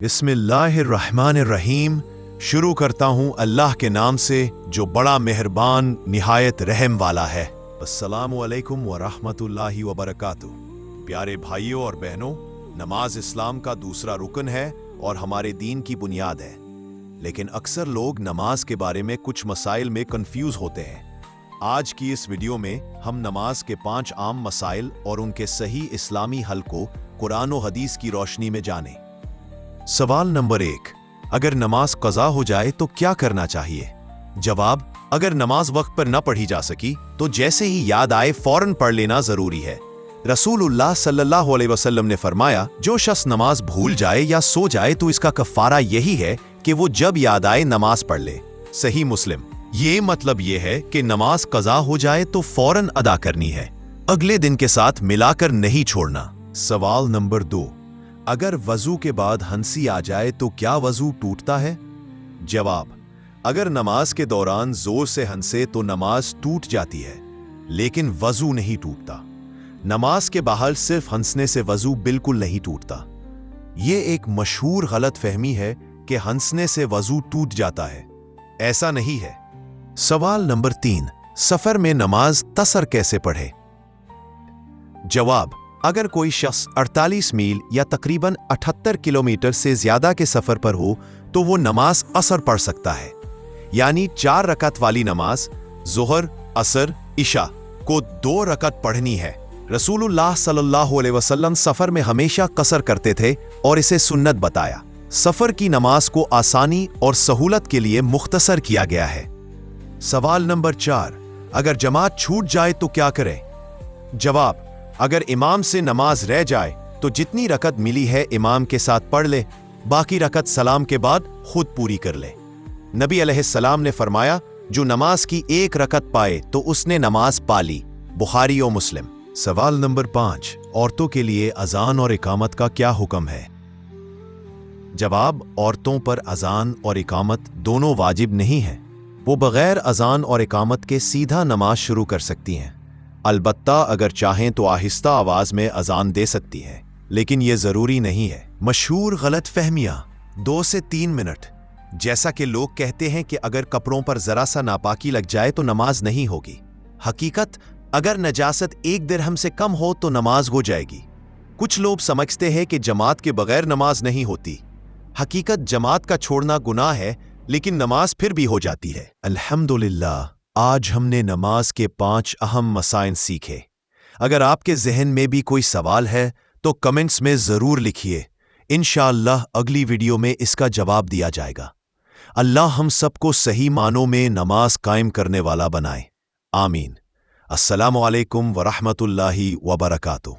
बिस्मिल्लाहिर्रहमानिर्रहीम। शुरू करता हूँ अल्लाह के नाम से जो बड़ा मेहरबान निहायत रहम वाला है। अस्सलामु अलैकुम व रहमतुल्लाहि व बरकातुहू। प्यारे भाइयों और बहनों, नमाज इस्लाम का दूसरा रुकन है और हमारे दीन की बुनियाद है। लेकिन अक्सर लोग नमाज के बारे में कुछ मसाइल में कंफ्यूज होते हैं। आज की इस वीडियो में हम नमाज के 5 आम मसाइल और उनके सही इस्लामी हल को कुरान और हदीस की रोशनी में जानें। सवाल नंबर 1, अगर नमाज कज़ा हो जाए तो क्या करना चाहिए? जवाब, अगर नमाज वक्त पर न पढ़ी जा सकी तो जैसे ही याद आए फौरन पढ़ लेना जरूरी है। रसूलुल्लाह सल्लल्लाहु अलैहि वसल्लम ने फरमाया, जो शख्स नमाज भूल जाए या सो जाए तो इसका कफ़ारा यही है कि वो जब याद आए नमाज पढ़ ले। सही मुस्लिम। ये मतलब ये है कि नमाज कज़ा हो जाए तो फौरन अदा करनी है, अगले दिन के साथ मिलाकर नहीं छोड़ना। सवाल नंबर 2, अगर वजू के बाद हंसी आ जाए तो क्या वजू टूटता है? जवाब, अगर नमाज के दौरान जोर से हंसे तो नमाज टूट जाती है, लेकिन वजू नहीं टूटता। नमाज के बाहर सिर्फ हंसने से वजू बिल्कुल नहीं टूटता। ये एक मशहूर गलत फहमी है कि हंसने से वजू टूट जाता है। ऐसा नहीं है। सवाल नंबर 3, सफर में नमाज तसर कैसे पढ़े? जवाब, अगर कोई शख्स 48 मील या तकरीबन 78 किलोमीटर से ज्यादा के सफर पर हो तो वो नमाज असर पढ़ सकता है। यानी 4 रकत वाली नमाज जोहर, असर, इशा को 2 रकत पढ़नी है। रसूलुल्लाह सल्लल्लाहु अलैहि वसल्लम सफर में हमेशा कसर करते थे और इसे सुन्नत बताया। सफर की नमाज को आसानी और सहूलत के लिए मुख्तसर किया गया है। सवाल नंबर 4, अगर जमात छूट जाए तो क्या करें? जवाब, अगर इमाम से नमाज रह जाए तो जितनी रकत मिली है इमाम के साथ पढ़ ले, बाकी रकत सलाम के बाद खुद पूरी कर ले। नबी अलैहिस्सलाम ने फरमाया, जो नमाज की 1 रकत पाए तो उसने नमाज पा ली। बुखारी और मुस्लिम। सवाल नंबर 5, औरतों के लिए अजान और इकामत का क्या हुक्म है? जवाब, औरतों पर अजान और इकामत दोनों वाजिब नहीं है। वो बगैर अजान और इकामत के सीधा नमाज शुरू कर सकती हैं। अलबत्ता अगर चाहें तो आहिस्ता आवाज में अजान दे सकती है, लेकिन यह जरूरी नहीं है। मशहूर गलत फहमियां। 2 से 3 मिनट। जैसा कि लोग कहते हैं कि अगर कपड़ों पर जरा सा नापाकी लग जाए तो नमाज नहीं होगी। हकीकत, अगर नजासत 1 दिरहम से कम हो तो नमाज हो जाएगी। कुछ लोग समझते हैं कि जमात के बगैर नमाज नहीं होती। हकीकत, जमात का छोड़ना गुनाह है, लेकिन नमाज फिर भी हो जाती है। अल्हम्दुलिल्लाह, आज हमने नमाज के 5 अहम मसाइल सीखे। अगर आपके जहन में भी कोई सवाल है तो कमेंट्स में जरूर लिखिए। इंशाअल्लाह अगली वीडियो में इसका जवाब दिया जाएगा। अल्लाह हम सबको सही मानों में नमाज कायम करने वाला बनाए। आमीन। अस्सलामु अलैकुम व रहमतुल्लाहि व बरकातुहू।